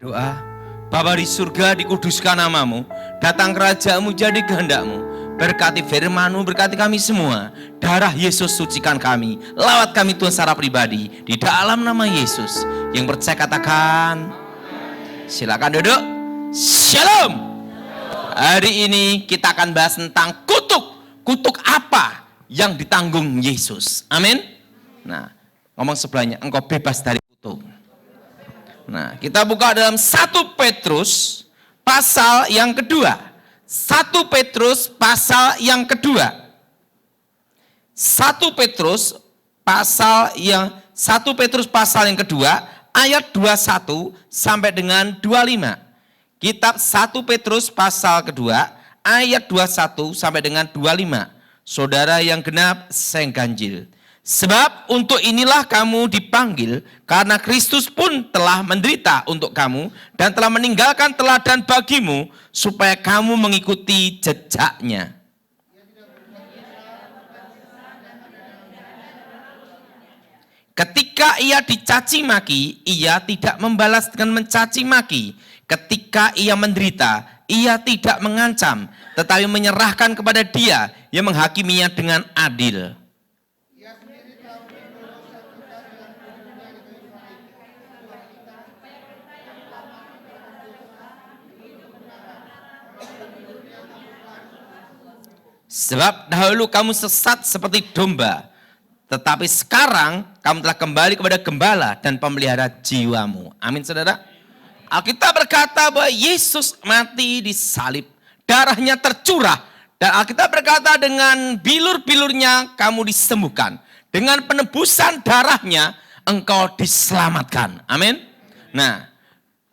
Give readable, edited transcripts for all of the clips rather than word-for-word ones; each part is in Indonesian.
Doa. Bapa di surga, dikuduskan namamu, datang kerajaanmu, jadi kehendakmu. Berkati firman-Mu, berkati kami semua. Darah Yesus sucikan kami. Lawat kami Tuhan secara pribadi. Di dalam nama Yesus. Yang percaya katakan. Silakan duduk. Shalom. Hari ini kita akan bahas tentang kutuk. Kutuk apa yang ditanggung Yesus? Amin. Nah, ngomong sebelahnya, engkau bebas dari kutuk. Nah, kita buka dalam 1 Petrus pasal yang kedua. 1 Petrus pasal yang kedua. 1 Petrus pasal yang kedua ayat 21 sampai dengan 25. Kitab 1 Petrus pasal kedua ayat 21 sampai dengan 25. Saudara yang genap, saya ganjil. Sebab untuk inilah kamu dipanggil, karena Kristus pun telah menderita untuk kamu dan telah meninggalkan teladan bagimu, supaya kamu mengikuti jejaknya. Ketika ia dicaci maki, ia tidak membalas dengan mencaci maki. Ketika ia menderita, ia tidak mengancam, tetapi menyerahkan kepada Dia yang menghakiminya dengan adil. Sebab dahulu kamu sesat seperti domba, tetapi sekarang kamu telah kembali kepada gembala dan pemelihara jiwamu. Amin, saudara. Alkitab berkata bahwa Yesus mati di salib, darahnya tercurah, dan Alkitab berkata dengan bilur-bilurnya kamu disembuhkan. Dengan penebusan darahnya engkau diselamatkan. Amin. Nah,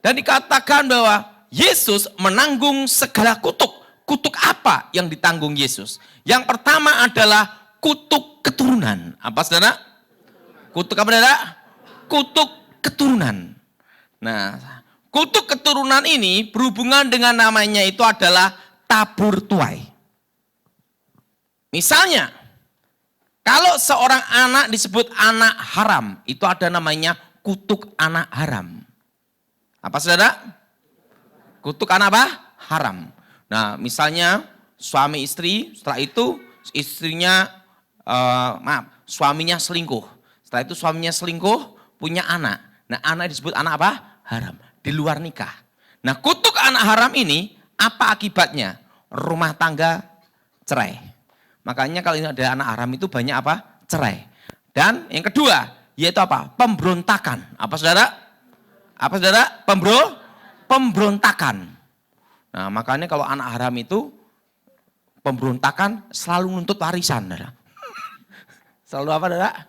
dan dikatakan bahwa Yesus menanggung segala kutuk. Kutuk apa yang ditanggung Yesus? Yang pertama adalah kutuk keturunan. Apa, saudara? Kutuk apa, saudara? Kutuk keturunan. Nah, kutuk keturunan ini berhubungan dengan namanya itu adalah tabur tuai. Misalnya, kalau seorang anak disebut anak haram, itu ada namanya kutuk anak haram. Apa, saudara? Kutuk anak apa? Haram. Nah, misalnya suami istri, setelah itu suaminya selingkuh. Setelah itu suaminya selingkuh, punya anak. Nah, anak disebut anak apa? Haram. Di luar nikah. Nah, kutuk anak haram ini, apa akibatnya? Rumah tangga cerai. Makanya kalau ini ada anak haram itu banyak apa? Cerai. Dan yang kedua, yaitu apa? Pemberontakan. Apa, saudara? Apa, saudara? Pemberontakan. Nah, makanya kalau anak haram itu pemberontakan selalu nuntut warisan. Selalu apa, saudara?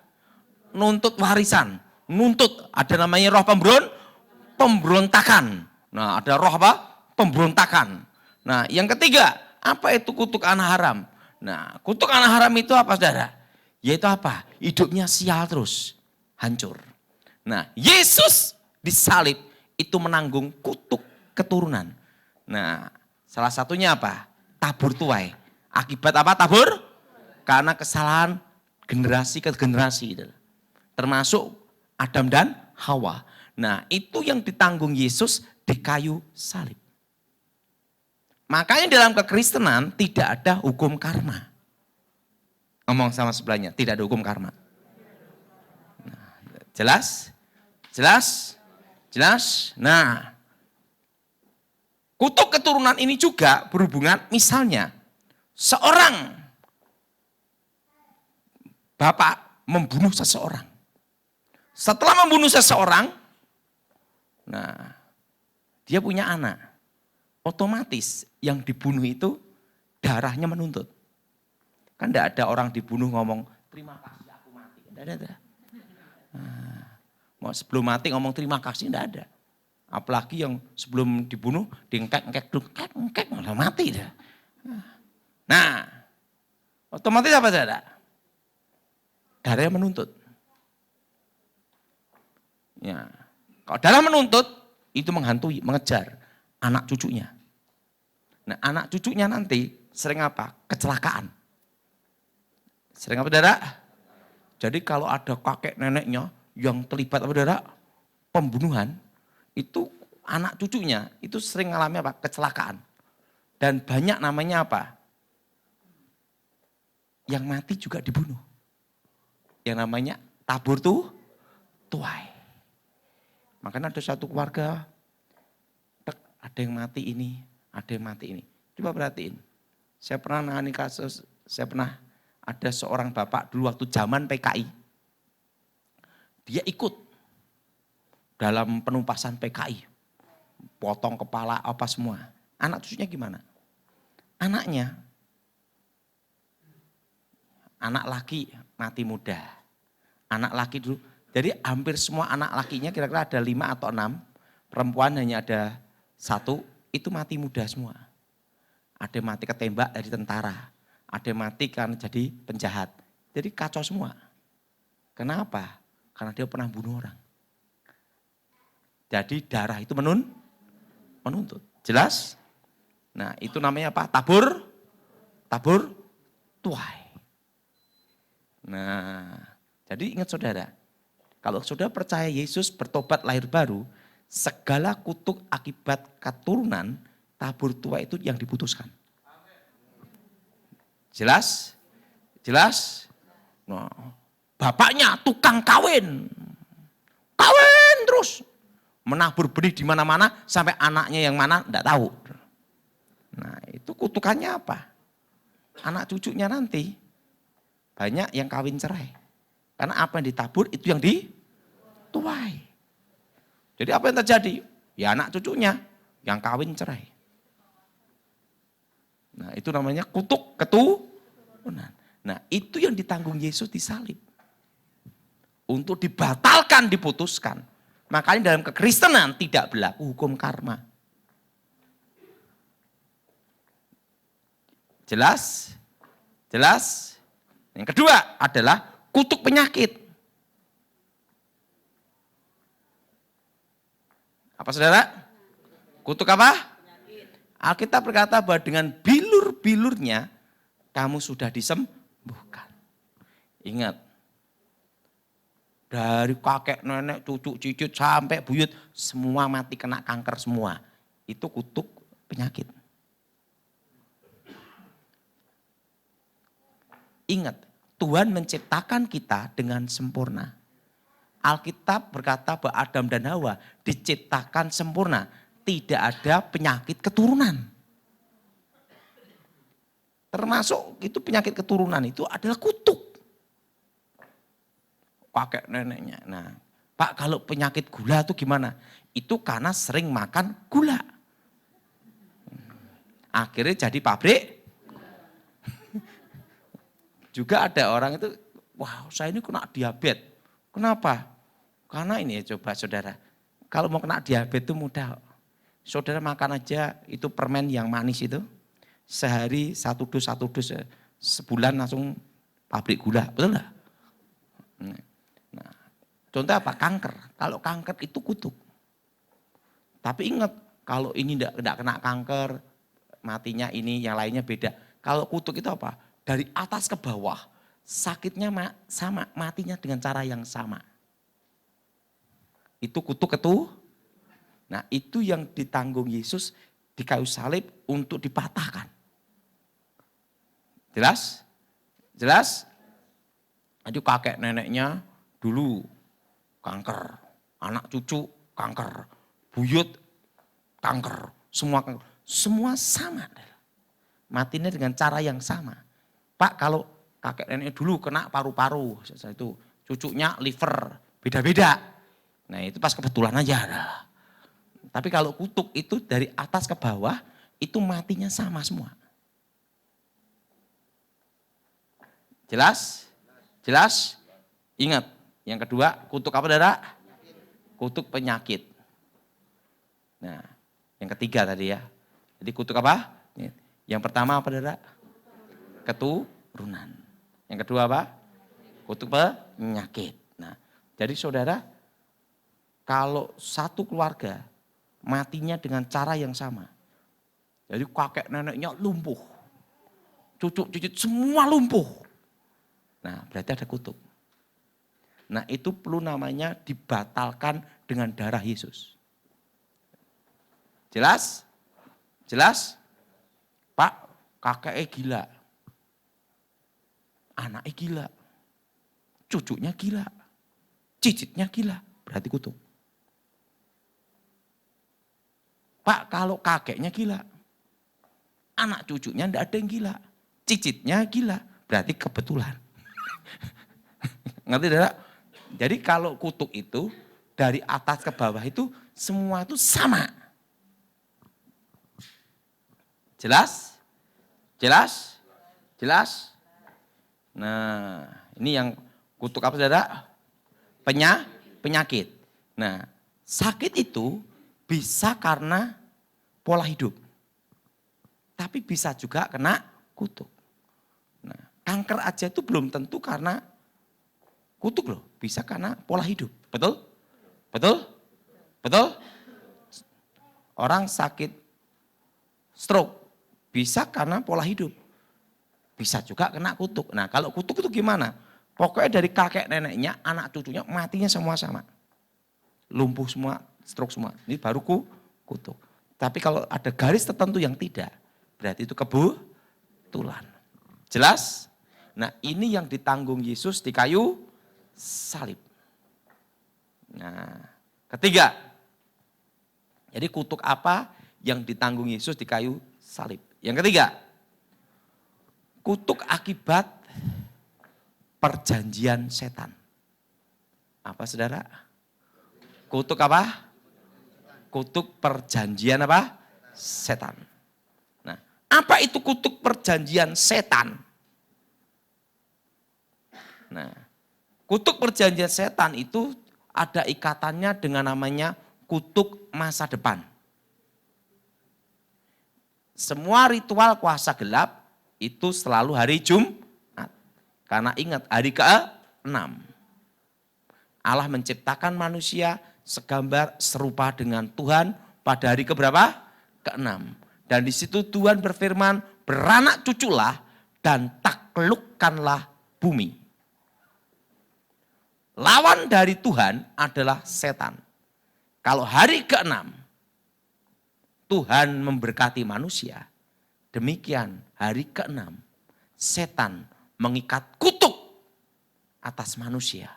Nuntut warisan. Nuntut, ada namanya roh pemberontakan. Nah, ada roh apa? Pemberontakan. Nah, yang ketiga, apa itu kutuk anak haram? Nah, kutuk anak haram itu apa, saudara? Yaitu apa? Hidupnya sial terus, hancur. Nah, Yesus disalib itu menanggung kutuk keturunan. Nah, salah satunya apa? Tabur tuai. Akibat apa tabur? Karena kesalahan generasi ke generasi. Termasuk Adam dan Hawa. Nah, itu yang ditanggung Yesus di kayu salib. Makanya dalam kekristenan tidak ada hukum karma. Ngomong sama sebelahnya, tidak ada hukum karma. Nah, jelas? Jelas? Jelas? Nah, kutuk keturunan ini juga berhubungan, misalnya seorang bapak membunuh seseorang. Setelah membunuh seseorang, nah dia punya anak. Otomatis yang dibunuh itu darahnya menuntut. Kan tidak ada orang dibunuh ngomong terima kasih aku mati. Tidak ada. Nah, sebelum mati ngomong terima kasih tidak ada. Apalagi yang sebelum dibunuh, diengkek-engkek, malah mati dah. Nah, otomatis apa, saudara? Darahnya menuntut. Ya, kalau darah menuntut, itu menghantui, mengejar anak cucunya. Nah, anak cucunya nanti sering apa? Kecelakaan. Sering apa, saudara? Jadi kalau ada kakek neneknya yang terlibat apa, saudara? Pembunuhan, itu anak cucunya itu sering mengalami apa? Kecelakaan. Dan banyak namanya apa? Yang mati juga dibunuh. Yang namanya tabur tuai. Makanya ada satu keluarga, ada yang mati ini, ada yang mati ini. Coba perhatiin. Saya pernah nangani kasus, ada seorang bapak dulu waktu zaman PKI. Dia ikut dalam penumpasan PKI. Potong kepala apa semua. Anak cucunya gimana? Anaknya, anak laki mati muda. Anak laki dulu. Jadi hampir semua anak lakinya kira-kira ada 5 atau 6. Perempuan hanya ada 1, itu mati muda semua. Ada yang mati ketembak dari tentara. Ada yang mati karena jadi penjahat. Jadi kacau semua. Kenapa? Karena dia pernah bunuh orang. Jadi darah itu menuntut. Jelas? Nah itu namanya apa? Tabur tuai. Nah jadi ingat saudara. Kalau saudara percaya Yesus bertobat lahir baru, segala kutuk akibat keturunan tabur tuai itu yang diputuskan. Jelas? Jelas? Nah, bapaknya tukang kawin. Kawin terus. Menabur benih di mana-mana sampai anaknya yang mana enggak tahu. Nah, itu kutukannya apa? Anak cucunya nanti banyak yang kawin cerai. Karena apa yang ditabur itu yang dituai. Jadi apa yang terjadi? Ya anak cucunya yang kawin cerai. Nah itu namanya kutuk keturunan. Nah itu yang ditanggung Yesus di salib. Untuk dibatalkan, diputuskan. Makanya dalam kekristenan tidak berlaku hukum karma. Jelas? Jelas? Yang kedua adalah kutuk penyakit. Apa saudara? Kutuk apa? Alkitab berkata bahwa dengan bilur-bilurnya kamu sudah disembuhkan. Ingat, dari kakek, nenek, cucu, cicit sampai buyut semua mati kena kanker semua. Itu kutuk penyakit. Ingat, Tuhan menciptakan kita dengan sempurna. Alkitab berkata bahwa Adam dan Hawa diciptakan sempurna. Tidak ada penyakit keturunan. Termasuk itu penyakit keturunan itu adalah kutuk. Kakek neneknya. Nah, Pak kalau penyakit gula itu gimana? Itu karena sering makan gula. Akhirnya jadi pabrik. Juga ada orang itu, wah saya ini kena diabetes. Kenapa? Karena ini ya coba saudara. Kalau mau kena diabetes itu mudah. Saudara makan aja itu permen yang manis itu. Sehari satu dus, sebulan langsung pabrik gula. Betul enggak? Nah, contoh apa? Kanker. Kalau kanker itu kutuk. Tapi ingat, kalau ini enggak kena kanker, matinya ini, yang lainnya beda. Kalau kutuk itu apa? Dari atas ke bawah, sakitnya sama, matinya dengan cara yang sama. Itu kutuk keturunan. Nah itu yang ditanggung Yesus di kayu salib untuk dipatahkan. Jelas? Jelas? Itu kakek neneknya dulu kanker, anak cucu kanker, buyut kanker, semua kanker. Semua sama. Matinya dengan cara yang sama. Pak kalau kakek neneknya dulu kena paru-paru, itu cucunya liver, beda-beda. Nah itu pas kebetulan aja. Tapi kalau kutuk itu dari atas ke bawah, itu matinya sama semua. Jelas? Jelas? Ingat, yang kedua kutuk apa saudara? Kutuk penyakit. Nah, yang ketiga tadi ya. Jadi kutuk apa? Yang pertama apa saudara? Keturunan. Yang kedua apa? Kutuk penyakit. Nah, jadi saudara, kalau satu keluarga matinya dengan cara yang sama. Jadi kakek neneknya lumpuh. Cucu cicit semua lumpuh. Nah berarti ada kutuk. Nah itu perlu namanya dibatalkan dengan darah Yesus. Jelas? Jelas? Pak, kakeknya gila. Anaknya gila. Cucunya gila. Cicitnya gila. Berarti kutuk. Pak, kalau kakeknya gila. Anak cucunya enggak ada yang gila. Cicitnya gila. Berarti kebetulan. Ngerti tidak? Jadi kalau kutuk itu dari atas ke bawah itu semua itu sama. Jelas? Jelas? Jelas? Nah, ini yang kutuk apa saudara? Penyakit. Nah, sakit itu bisa karena pola hidup. Tapi bisa juga kena kutuk. Nah, kanker aja itu belum tentu karena kutuk loh. Bisa karena pola hidup. Betul? Betul? Betul? Orang sakit stroke bisa karena pola hidup. Bisa juga kena kutuk. Nah, kalau kutuk itu gimana? Pokoknya dari kakek neneknya, anak cucunya matinya semua sama. Lumpuh semua, stroke semua. Ini baru kutuk. Tapi kalau ada garis tertentu yang tidak, berarti itu kebetulan. Jelas? Nah, ini yang ditanggung Yesus di kayu salib. Nah, ketiga. Jadi kutuk apa yang ditanggung Yesus di kayu salib? Yang ketiga, kutuk akibat perjanjian setan. Apa saudara? Kutuk apa? Kutuk perjanjian apa? Setan. Nah, apa itu kutuk perjanjian setan? Nah, kutuk perjanjian setan itu ada ikatannya dengan namanya kutuk masa depan. Semua ritual kuasa gelap itu selalu hari Jumat. Karena ingat hari ke-6. Allah menciptakan manusia segambar serupa dengan Tuhan pada hari keberapa? Ke-6. Dan di situ Tuhan berfirman, beranak cuculah dan taklukkanlah bumi. Lawan dari Tuhan adalah setan. Kalau hari ke-6 Tuhan memberkati manusia, demikian hari ke-6 setan mengikat kutuk atas manusia,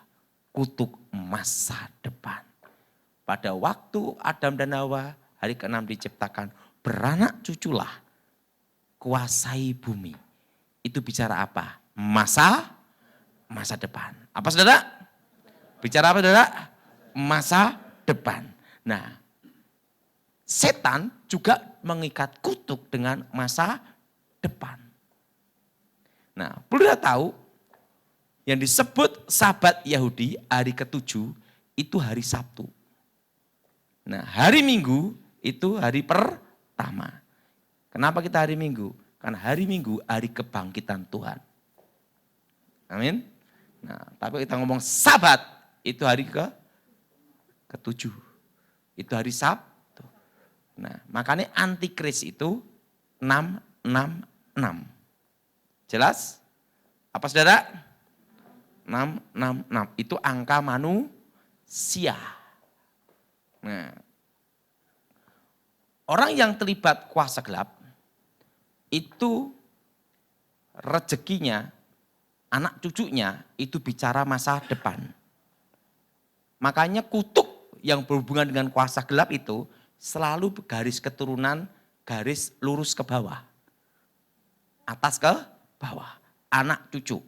kutuk masa depan. Pada waktu Adam dan Hawa hari ke-6 diciptakan, beranak cuculah, kuasai bumi. Itu bicara apa? Masa depan. Apa saudara? Bicara apa saudara? Masa depan. Nah, setan juga mengikat kutuk dengan masa depan. Nah, perlu kita tahu yang disebut Sabat Yahudi hari ke-7 itu hari Sabtu. Nah, hari Minggu itu hari pertama. Kenapa kita hari Minggu? Karena hari Minggu hari kebangkitan Tuhan. Amin. Nah, tapi kita ngomong Sabat itu hari ke-7. Itu hari Sabtu. Nah, makanya antikris itu 666. Jelas? Apa saudara? 666. Itu angka manusia. Nah, orang yang terlibat kuasa gelap, itu rezekinya, anak cucunya, itu bicara masa depan. Makanya kutuk yang berhubungan dengan kuasa gelap itu, selalu garis keturunan, garis lurus ke bawah. Atas ke bawah, anak cucu.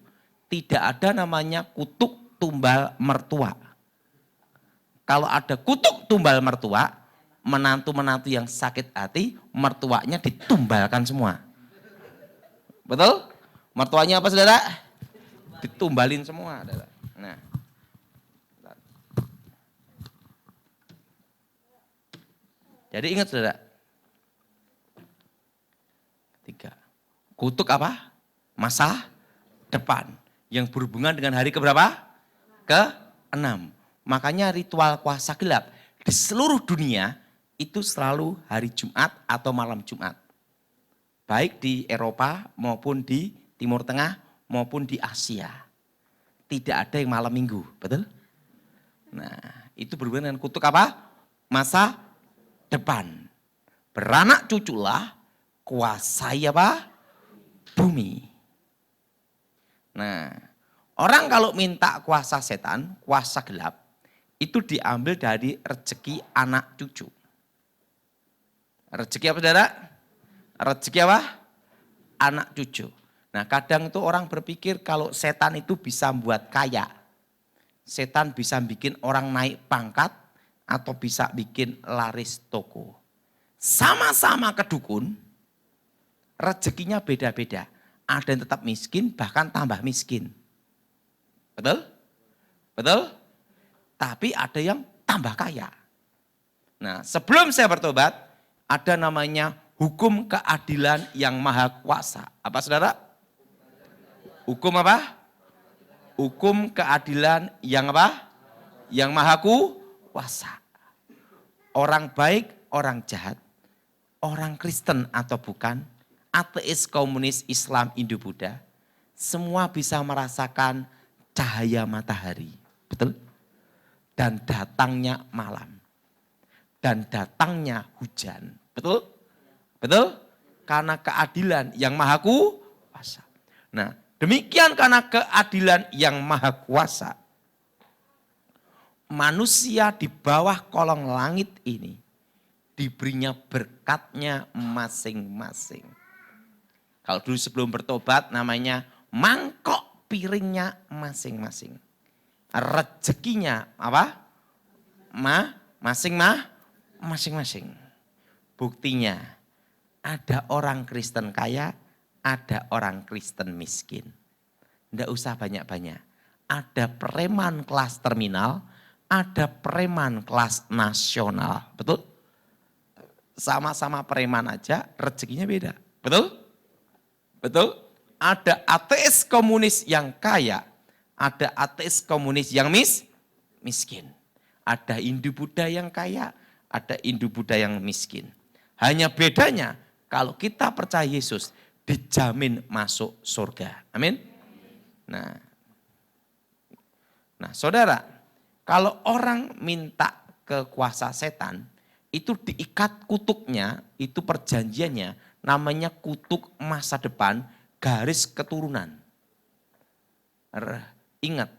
Tidak ada namanya kutuk tumbal mertua. Kalau ada kutuk tumbal mertua, menantu-menantu yang sakit hati, mertuanya ditumbalkan semua. Betul? Mertuanya apa saudara? Ditumbalin semua. Nah, jadi ingat saudara. Ketiga, kutuk apa? Masa depan. Yang berhubungan dengan hari keberapa? Ke-6. Makanya ritual kuasa gelap di seluruh dunia itu selalu hari Jumat atau malam Jumat. Baik di Eropa maupun di Timur Tengah maupun di Asia. Tidak ada yang malam minggu, betul? Nah, itu berhubungan dengan kutuk apa? Masa depan. Beranak cuculah kuasai apa? Bumi. Nah, orang kalau minta kuasa setan, kuasa gelap, itu diambil dari rezeki anak cucu. Rezeki apa saudara? Rezeki apa? Anak cucu. Nah kadang itu orang berpikir kalau setan itu bisa membuat kaya. Setan bisa bikin orang naik pangkat atau bisa bikin laris toko. Sama-sama kedukun, rezekinya beda-beda. Ada yang tetap miskin, bahkan tambah miskin. Betul? Betul? Tapi ada yang tambah kaya. Nah sebelum saya bertobat, ada namanya hukum keadilan yang maha kuasa. Apa saudara? Hukum apa? Hukum keadilan yang apa? Yang maha kuasa. Orang baik, orang jahat, orang Kristen atau bukan, ateis, komunis, Islam, Hindu, Buddha, semua bisa merasakan cahaya matahari. Betul? Dan datangnya malam. Dan datangnya hujan. Betul? Betul? Karena keadilan yang maha kuasa. Nah, demikian karena keadilan yang maha kuasa. Manusia di bawah kolong langit ini diberinya berkatnya masing-masing. Kalau dulu sebelum bertobat namanya mangkok piringnya masing-masing. Rezekinya apa? Masing-masing. Buktinya ada orang Kristen kaya, ada orang Kristen miskin. Tidak usah banyak-banyak. Ada preman kelas terminal, ada preman kelas nasional. Betul? Sama-sama preman aja rezekinya beda. Betul? Betul? Ada ateis komunis yang kaya, ada ateis komunis yang miskin. Ada Hindu Buddha yang kaya, ada Hindu Buddha yang miskin. Hanya bedanya kalau kita percaya Yesus dijamin masuk surga. Amin. Nah saudara, kalau orang minta ke kuasa setan, itu diikat kutuknya, itu perjanjiannya, namanya kutuk masa depan, garis keturunan. Ingat,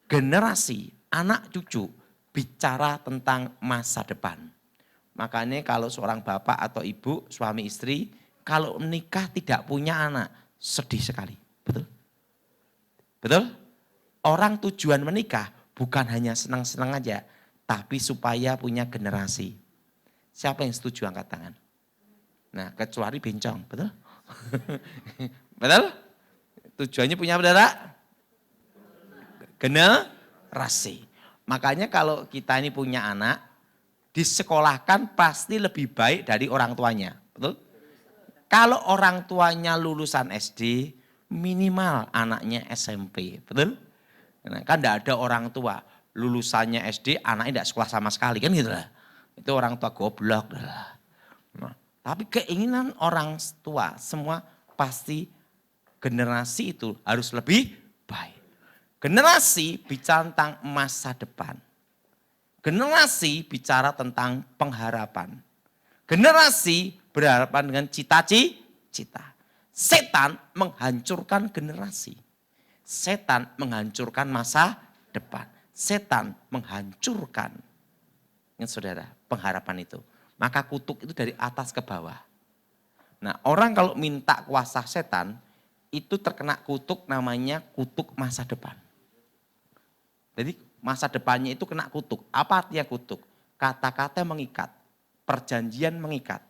generasi anak cucu bicara tentang masa depan. Makanya kalau seorang bapak atau ibu, suami istri, kalau menikah tidak punya anak, sedih sekali. Betul? Betul? Orang tujuan menikah bukan hanya senang-senang aja, tapi supaya punya generasi. Siapa yang setuju angkat tangan? Nah, kecuali bencong, betul? Betul? Tujuannya punya saudara? Generasi. Makanya kalau kita ini punya anak, disekolahkan pasti lebih baik dari orang tuanya. Betul? Kalau orang tuanya lulusan SD, minimal anaknya SMP. Betul? Nah, kan tidak ada orang tua lulusannya SD, anaknya tidak sekolah sama sekali. Kan gitu lah. Itu orang tua goblok. Nah, tapi keinginan orang tua semua pasti generasi itu harus lebih baik. Generasi bicara tentang masa depan. Generasi bicara tentang pengharapan. Generasi berharapan dengan cita-cita. Setan menghancurkan generasi. Setan menghancurkan masa depan. Setan menghancurkan, saudara, pengharapan itu. Maka kutuk itu dari atas ke bawah. Nah, orang kalau minta kuasa setan, itu terkena kutuk namanya kutuk masa depan. Jadi masa depannya itu kena kutuk. Apa artinya kutuk? Kata-kata mengikat, perjanjian mengikat.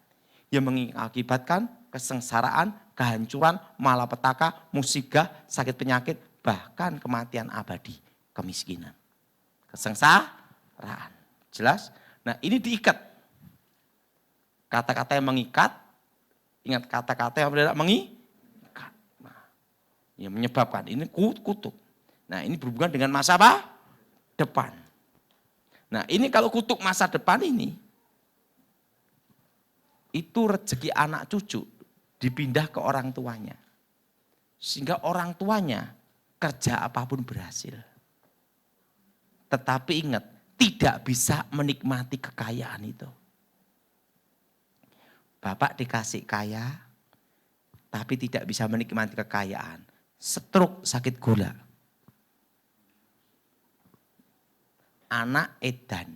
Yang mengakibatkan kesengsaraan, kehancuran, malapetaka, musibah, sakit penyakit, bahkan kematian abadi, kemiskinan. Kesengsaraan. Jelas? Nah ini diikat. Kata-kata yang mengikat, ingat kata-kata yang benar mengikat. Nah, yang menyebabkan ini kutuk. Nah ini berhubungan dengan masa apa? Depan. Nah ini kalau kutuk masa depan ini, itu rezeki anak cucu dipindah ke orang tuanya. Sehingga orang tuanya kerja apapun berhasil. Tetapi ingat, tidak bisa menikmati kekayaan itu. Bapak dikasih kaya, tapi tidak bisa menikmati kekayaan. Stroke, sakit gula. Anak edan,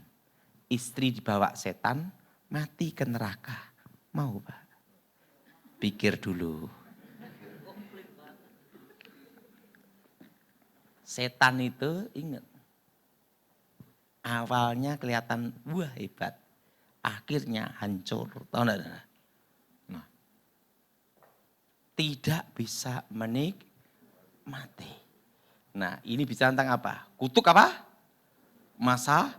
istri dibawa setan, mati ke neraka. Mau Pak? Pikir dulu. Setan itu ingat. Awalnya kelihatan wah hebat. Akhirnya hancur. Tahu enggak? Nah, tidak bisa menikmati. Nah ini bicara tentang apa? Kutuk apa? Masa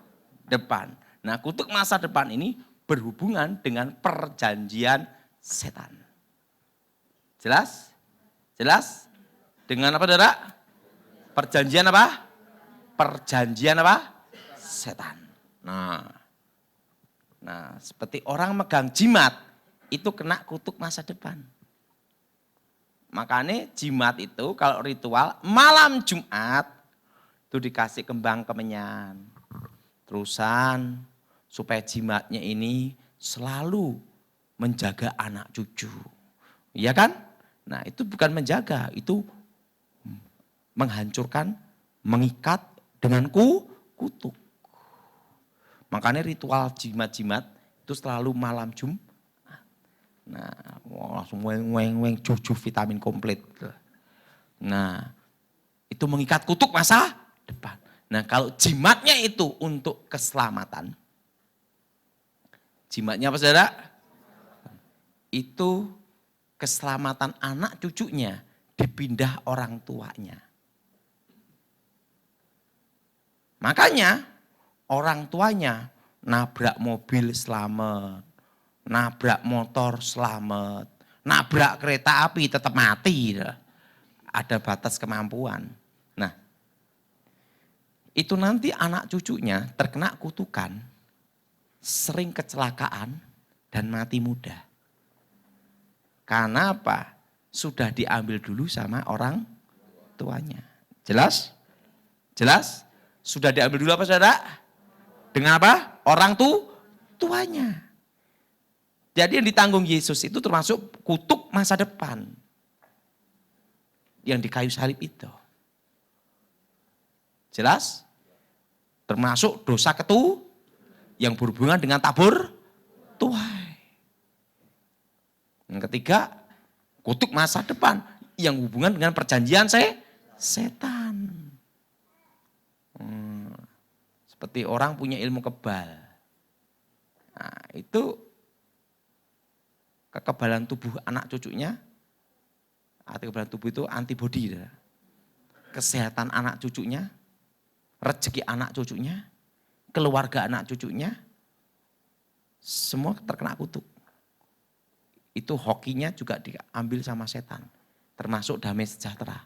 depan. Nah kutuk masa depan ini berhubungan dengan perjanjian setan. Jelas? Jelas? Dengan apa saudara? Perjanjian apa? Perjanjian apa? Setan. Nah seperti orang megang jimat itu kena kutuk masa depan. Makanya jimat itu kalau ritual malam Jumat itu dikasih kembang kemenyan. Terusan supaya jimatnya ini selalu menjaga anak cucu. Iya kan? Nah itu bukan menjaga, itu menghancurkan, mengikat dengan kutuk. Makanya ritual jimat-jimat itu selalu malam Jumat. Nah langsung weng cucu vitamin komplit. Nah itu mengikat kutuk masa depan. Nah kalau jimatnya itu untuk keselamatan. Jimatnya apa saudara? Itu keselamatan anak cucunya dipindah orang tuanya. Makanya orang tuanya nabrak mobil selamat. Nabrak motor selamat. Nabrak kereta api tetap mati. Ada batas kemampuan. Nah, itu nanti anak cucunya terkena kutukan, sering kecelakaan dan mati muda. Karena apa? Sudah diambil dulu sama orang tuanya. Jelas? Jelas? Sudah diambil dulu apa saudara? Dengan apa? Orang tuanya. Jadi yang ditanggung Yesus itu termasuk kutuk masa depan. Yang di kayu salib itu. Jelas? Termasuk dosa yang berhubungan dengan tabur tuai. Yang ketiga, kutuk masa depan yang hubungan dengan perjanjian setan. Seperti orang punya ilmu kebal. Nah, itu kekebalan tubuh anak cucunya, kekebalan tubuh itu antibodi. Kesehatan anak cucunya, rezeki anak cucunya, keluarga anak cucunya, semua terkena kutuk. Itu hokinya juga diambil sama setan, termasuk damai sejahtera.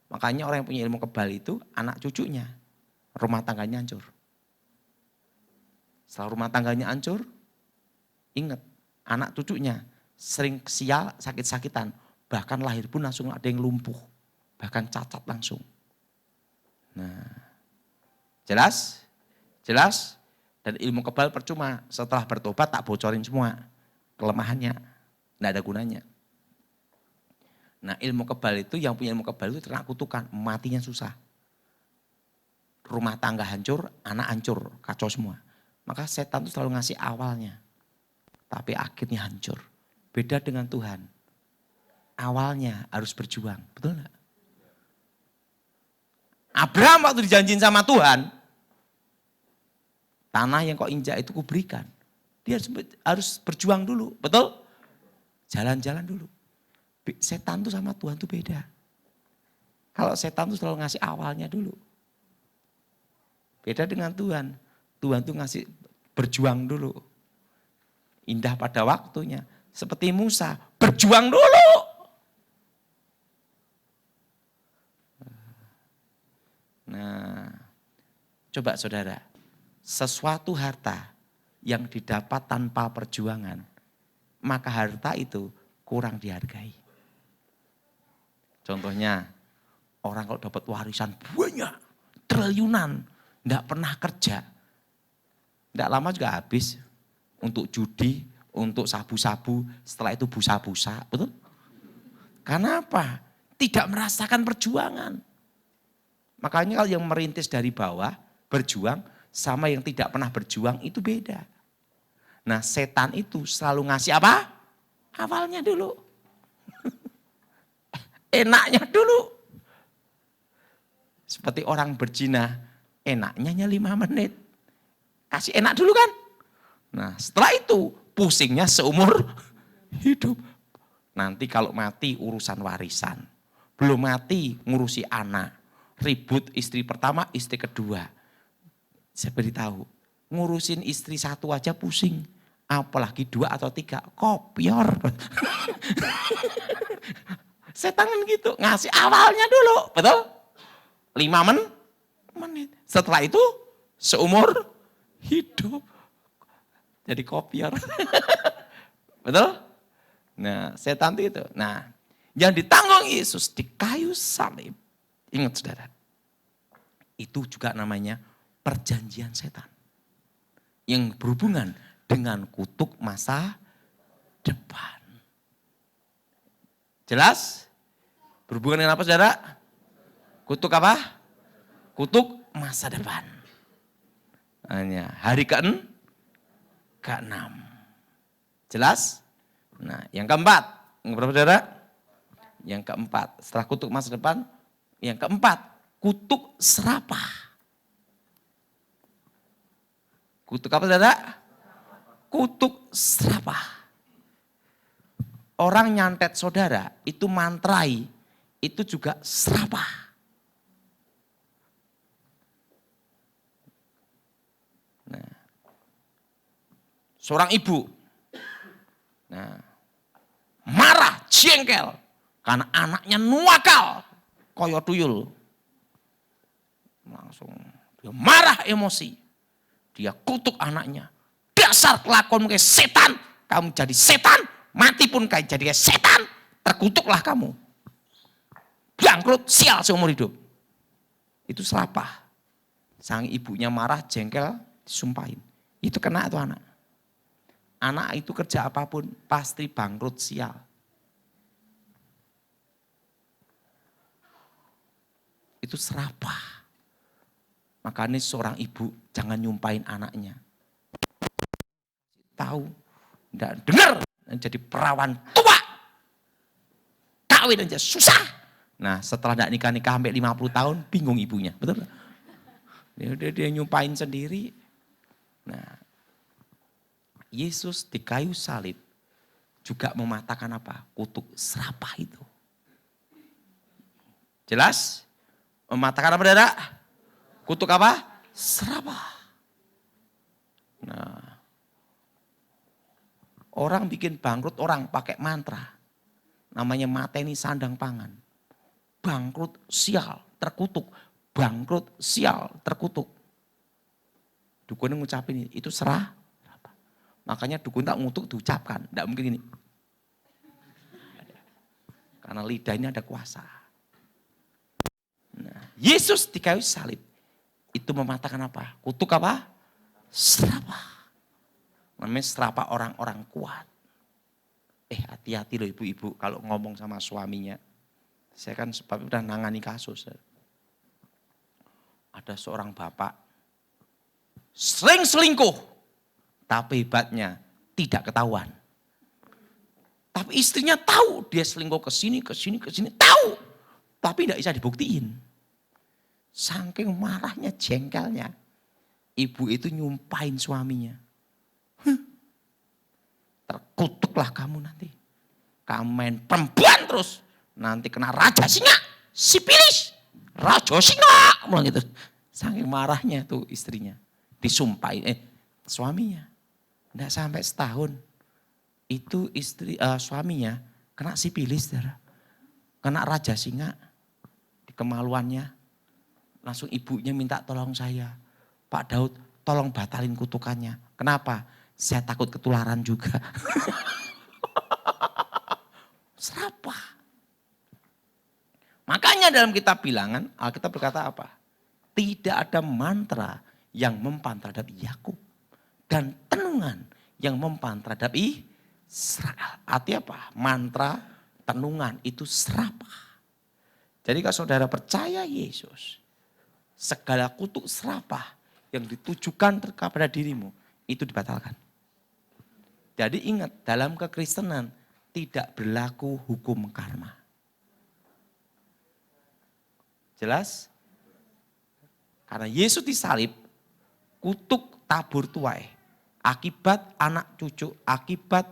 Makanya orang yang punya ilmu kebal itu anak cucunya, rumah tangganya hancur. Setelah rumah tangganya hancur, ingat anak cucunya sering sial, sakit-sakitan. Bahkan lahir pun langsung ada yang lumpuh, bahkan cacat langsung. Nah, jelas? Jelas? Dan ilmu kebal percuma, setelah bertobat tak bocorin semua kelemahannya, tidak ada gunanya. Nah ilmu kebal itu, yang punya ilmu kebal itu terkena kutukan, matinya susah. Rumah tangga hancur, anak hancur, kacau semua. Maka setan itu selalu ngasih awalnya, tapi akhirnya hancur. Beda dengan Tuhan, awalnya harus berjuang, betul enggak? Abraham waktu dijanjiin sama Tuhan, tanah yang kau injak itu kuberikan. Dia harus berjuang dulu, betul? Jalan-jalan dulu. Setan tuh sama Tuhan tuh beda. Kalau setan tuh selalu ngasih awalnya dulu. Beda dengan Tuhan. Tuhan tuh ngasih berjuang dulu. Indah pada waktunya. Seperti Musa, berjuang dulu. Nah, coba saudara, sesuatu harta yang didapat tanpa perjuangan, maka harta itu kurang dihargai. Contohnya, orang kalau dapat warisan banyak, triliunan, tidak pernah kerja. Tidak lama juga habis untuk judi, untuk sabu-sabu, setelah itu busa-busa, betul? Karena apa? Tidak merasakan perjuangan. Makanya kalau yang merintis dari bawah, berjuang, sama yang tidak pernah berjuang itu beda. Nah setan itu selalu ngasih apa? Awalnya dulu. Enaknya dulu. Seperti orang berzina, enaknya hanya 5 menit. Kasih enak dulu kan? Nah setelah itu pusingnya seumur hidup. Nanti kalau mati urusan warisan. Belum mati ngurusi anak. Ribut istri pertama, istri kedua. Saya beritahu, ngurusin istri 1 aja pusing. Apalagi 2 atau 3, kopior. Setan kan gitu, ngasih awalnya dulu, betul? 5 menit. Setelah itu seumur hidup. Jadi kopior. Betul? Nah setan itu. Nah yang ditanggung Yesus di kayu salib. Ingat saudara. Itu juga namanya perjanjian setan. Yang berhubungan dengan kutuk masa depan. Jelas? Berhubungan dengan apa saudara? Kutuk apa? Kutuk masa depan. Hanya hari ke-6. Jelas? Nah yang keempat. Yang berapa saudara? Yang keempat. Setelah kutuk masa depan. Yang keempat. Kutuk serapah. Kutuk apa saudara? Kutuk serapah. Orang nyantet saudara itu mantrai. Itu juga serapah. Nah, seorang ibu marah, jengkel karena anaknya nuakal, koyo tuyul. Langsung dia marah emosi, dia kutuk anaknya. Dasar kelakuanmu kayak setan, kamu jadi setan, mati pun kayak jadi kayak setan, terkutuklah kamu. Bangkrut, sial seumur hidup. Itu serapah. Sang ibunya marah, jengkel, disumpahin. Itu kena tuh anak. Anak itu kerja apapun pasti bangkrut, sial. Itu serapah. Makanya seorang ibu jangan nyumpahin anaknya. Tahu, enggak dengar, jadi perawan tua. Kawin aja susah. Nah setelah enggak nikah-nikah sampai 50 tahun, bingung ibunya. Betul gak? Dia nyumpahin sendiri. Nah Yesus di kayu salib juga mematahkan apa? Kutuk serapah itu. Jelas? Mematahkan apa saudara? Kutuk apa? Serapah. Nah, orang bikin bangkrut orang pakai mantra. Namanya mateni sandang pangan. Bangkrut sial, terkutuk. Bangkrut sial, terkutuk. Dukun ngucapin itu serah. Makanya dukun tak ngutuk diucapkan. Tidak mungkin ini. Karena lidah ini ada kuasa. Nah, Yesus di kayu salib. Itu mematahkan apa? Kutuk apa? Serapah. Namanya serapah orang-orang kuat. Hati-hati loh ibu-ibu kalau ngomong sama suaminya. Saya kan sebab udah nangani kasus. Ada seorang bapak sering selingkuh. Tapi hebatnya tidak ketahuan. Tapi istrinya tahu dia selingkuh ke sini, tahu. Tapi tidak bisa dibuktiin. Saking marahnya, jengkelnya. Ibu itu nyumpahin suaminya. Terkutuklah kamu nanti. Kamu main perempuan terus. Nanti kena raja singa, sipilis. Raja singa. Bilang gitu. Saking marahnya tuh istrinya. Disumpahin, suaminya. Tidak sampai setahun. Itu suaminya kena sipilis. Kena raja singa. Di kemaluannya. Langsung ibunya minta tolong saya. Pak Daud tolong batalin kutukannya. Kenapa? Saya takut ketularan juga. Serapah. Makanya dalam kitab Bilangan, Alkitab berkata apa? Tidak ada mantra yang mempan terhadap Yakub. Dan tenungan yang mempan terhadap Israel. Artinya apa? Mantra, tenungan itu serapah. Jadi kalau saudara percaya Yesus, segala kutuk serapah yang ditujukan kepada dirimu itu dibatalkan. Jadi ingat, dalam kekristenan tidak berlaku hukum karma. Jelas? Karena Yesus disalib, kutuk tabur tuai. Akibat anak cucu, akibat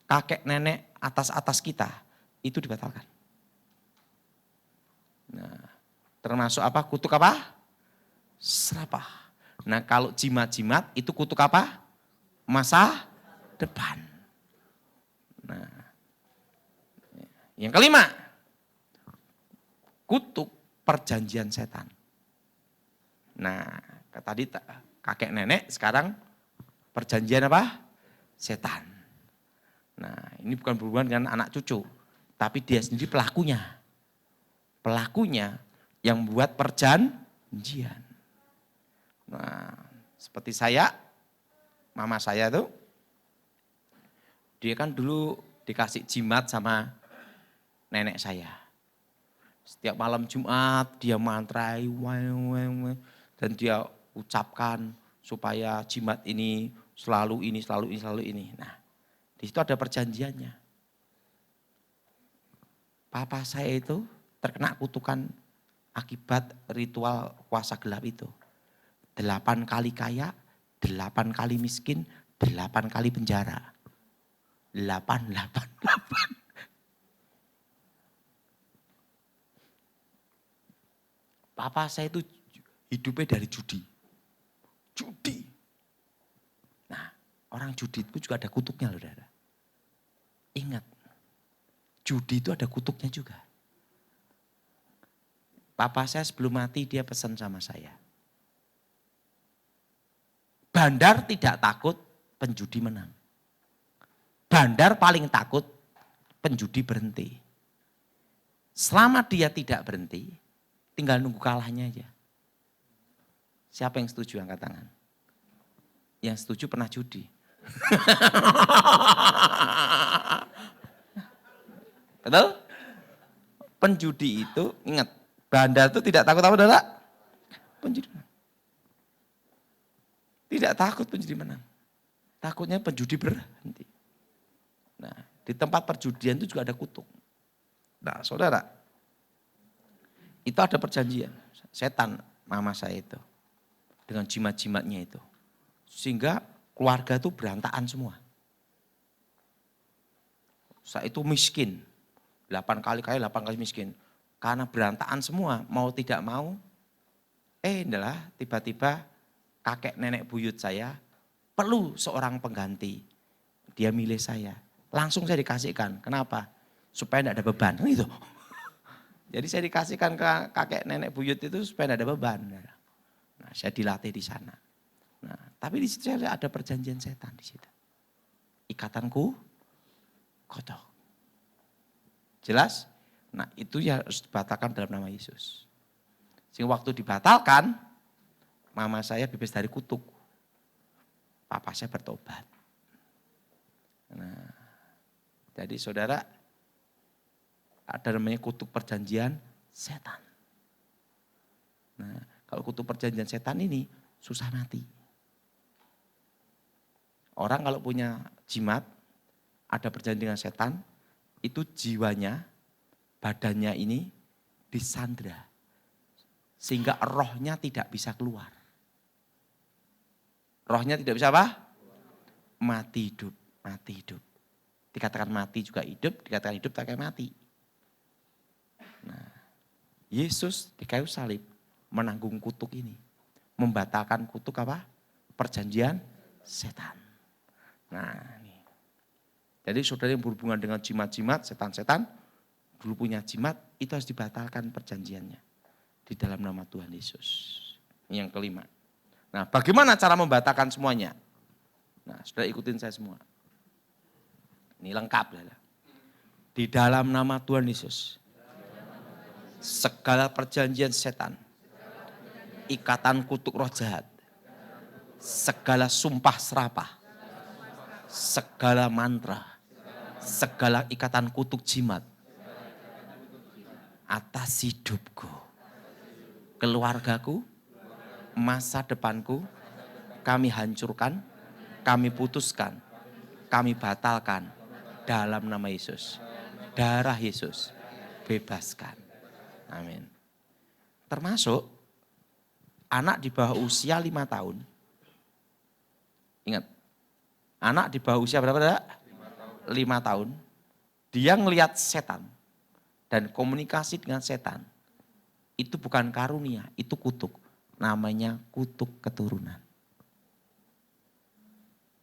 kakek nenek atas kita, itu dibatalkan. Nah, termasuk apa? Kutuk apa? Serapah. Nah, kalau jimat-jimat itu kutuk apa? Masa depan. Nah, yang kelima, kutuk perjanjian setan. Nah, tadi kakek nenek, sekarang perjanjian apa? Setan. Nah, ini bukan berhubungan dengan anak cucu, tapi dia sendiri pelakunya. Pelakunya yang membuat perjanjian. Nah, seperti saya, mama saya tuh, dia kan dulu dikasih jimat sama nenek saya. Setiap malam Jumat dia mantrai, dan dia ucapkan supaya jimat ini selalu ini, selalu ini, selalu ini. Nah, di situ ada perjanjiannya. Papa saya itu terkena kutukan akibat ritual kuasa gelap itu. 8 kali kaya, 8 kali miskin, 8 kali penjara. 8. Papa saya itu hidupnya dari judi. Judi. Nah, orang judi itu juga ada kutuknya loh, saudara. Ingat, judi itu ada kutuknya juga. Papa saya sebelum mati dia pesan sama saya. Bandar tidak takut, penjudi menang. Bandar paling takut, penjudi berhenti. Selama dia tidak berhenti, tinggal nunggu kalahnya aja. Siapa yang setuju angkat tangan? Yang setuju pernah judi. Betul? Penjudi itu, ingat, bandar itu tidak takut apa, saudara? Penjudi menang. Tidak takut penjudi menang. Takutnya penjudi berhenti. Nah, di tempat perjudian itu juga ada kutuk. Nah, saudara, itu ada perjanjian. Setan mama saya itu. Dengan jimat-jimatnya itu. Sehingga keluarga itu berantakan semua. Saya itu miskin. 8 kali kaya, 8 kali miskin. Karena berantakan semua, mau tidak mau. Adalah tiba-tiba kakek nenek buyut saya perlu seorang pengganti. Dia milih saya. Langsung saya dikasihkan. Kenapa? Supaya tidak ada beban. Gitu. Jadi saya dikasihkan ke kakek nenek buyut itu supaya tidak ada beban. Nah, saya dilatih di sana. Nah, tapi di situ saya ada perjanjian setan di situ. Ikatanku kotor. Jelas? Nah, itu ya harus dibatalkan dalam nama Yesus. Sehingga waktu dibatalkan, mama saya bebas dari kutuk. Papa saya bertobat. Nah, jadi saudara, ada namanya kutuk perjanjian setan. Nah, kalau kutuk perjanjian setan ini susah mati. Orang kalau punya jimat, ada perjanjian dengan setan, itu jiwanya, badannya ini disandra. Sehingga rohnya tidak bisa keluar. Rohnya tidak bisa apa? Mati hidup, mati hidup. Dikatakan mati juga hidup, dikatakan hidup tak kayak mati. Nah, Yesus di kayu salib menanggung kutuk ini. Membatalkan kutuk apa? Perjanjian setan. Nah, ini. Jadi saudara yang berhubungan dengan jimat-jimat, setan-setan, dulu punya jimat, itu harus dibatalkan perjanjiannya. Di dalam nama Tuhan Yesus. Yang kelima. Nah, bagaimana cara membatalkan semuanya? Nah, sudah ikutin saya semua. Ini lengkap. Di dalam nama Tuhan Yesus. Segala perjanjian setan. Ikatan kutuk roh jahat. Segala sumpah serapah. segala mantra, segala ikatan kutuk jimat atas hidupku, keluargaku, masa depanku, kami hancurkan, kami putuskan, kami batalkan dalam nama Yesus. Darah Yesus, bebaskan. Amin. Termasuk anak di bawah usia 5 tahun. Ingat, anak di bawah usia berapa? 5 tahun. Dia ngelihat setan dan komunikasi dengan setan. Itu bukan karunia, itu kutuk. Namanya kutuk keturunan.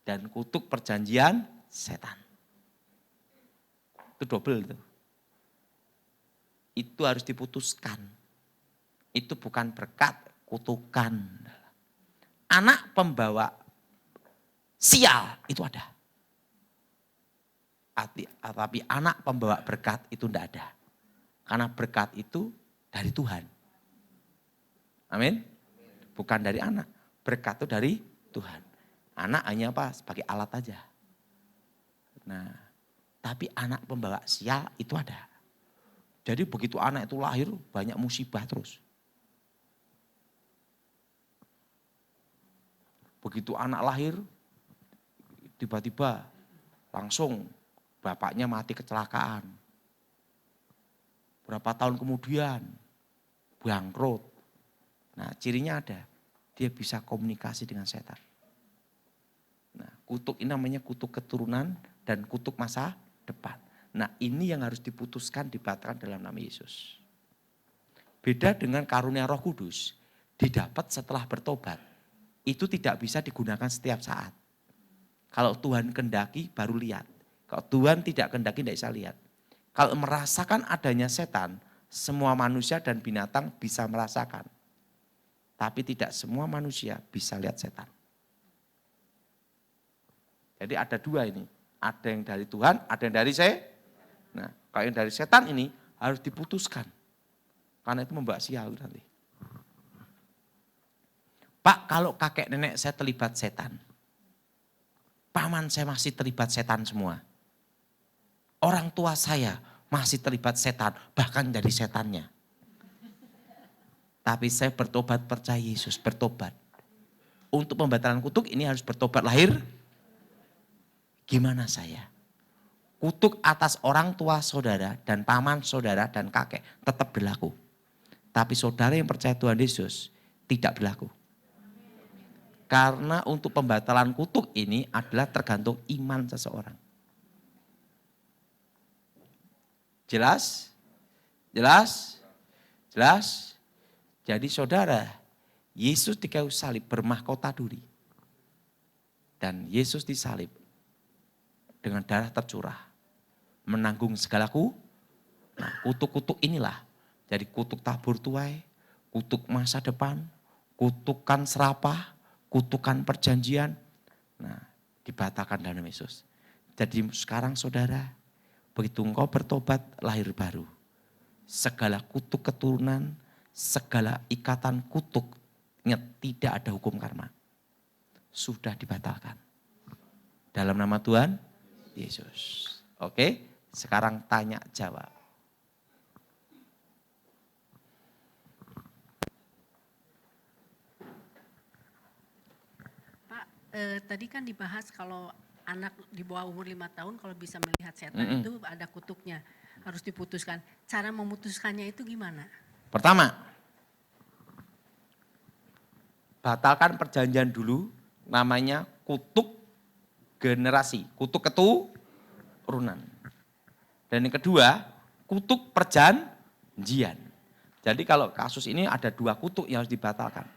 Dan kutuk perjanjian setan. Itu double itu. Itu harus diputuskan. Itu bukan berkat, kutukan. Anak pembawa sial itu ada. Tapi anak pembawa berkat itu tidak ada. Karena berkat itu dari Tuhan. Amin. Bukan dari anak. Berkat itu dari Tuhan. Anak hanya apa? Sebagai alat aja. Nah, tapi anak pembawa sial itu ada. Jadi begitu anak itu lahir banyak musibah terus. Begitu anak lahir tiba-tiba langsung bapaknya mati kecelakaan. Berapa tahun kemudian bangkrut. Nah, cirinya ada. Dia bisa komunikasi dengan setan. Nah, kutuk ini namanya kutuk keturunan dan kutuk masa depan. Nah, ini yang harus diputuskan, dibatalkan dalam nama Yesus. Beda dengan karunia Roh Kudus, didapat setelah bertobat. Itu tidak bisa digunakan setiap saat. Kalau Tuhan kendaki baru lihat. Kalau Tuhan tidak kendaki tidak bisa lihat. Kalau merasakan adanya setan, semua manusia dan binatang bisa merasakan. Tapi tidak semua manusia bisa lihat setan. Jadi ada dua ini. Ada yang dari Tuhan, ada yang dari saya. Nah, kalau yang dari setan ini harus diputuskan. Karena itu membawa sial nanti. Pak, kalau kakek nenek saya terlibat setan. Paman saya masih terlibat setan semua. Orang tua saya masih terlibat setan, bahkan jadi setannya. Tapi saya bertobat percaya Yesus, bertobat. Untuk pembatalan kutuk ini harus bertobat lahir. Gimana saya? Kutuk atas orang tua saudara dan paman saudara dan kakek tetap berlaku. Tapi saudara yang percaya Tuhan Yesus tidak berlaku. Karena untuk pembatalan kutuk ini adalah tergantung iman seseorang. Jelas? Jelas? Jelas? Jadi saudara, Yesus di kayu salib bermahkota duri. Dan Yesus disalib dengan darah tercurah. Menanggung segala Nah, kutuk-kutuk inilah. Jadi kutuk tabur tuai, kutuk masa depan, kutukan serapah, kutukan perjanjian. Nah, dibatalkan dalam Yesus. Jadi sekarang saudara, begitu engkau bertobat lahir baru. Segala kutuk keturunan, segala ikatan kutuk, ingat tidak ada hukum karma. Sudah dibatalkan. Dalam nama Tuhan Yesus. Oke, sekarang tanya jawab. Pak, tadi kan dibahas kalau anak di bawah umur 5 tahun kalau bisa melihat setan itu ada kutuknya, harus diputuskan. Cara memutuskannya itu gimana? Pertama, batalkan perjanjian dulu, namanya kutuk generasi, kutuk keturunan. Dan yang kedua, kutuk perjanjian. Jadi kalau kasus ini ada 2 kutuk yang harus dibatalkan.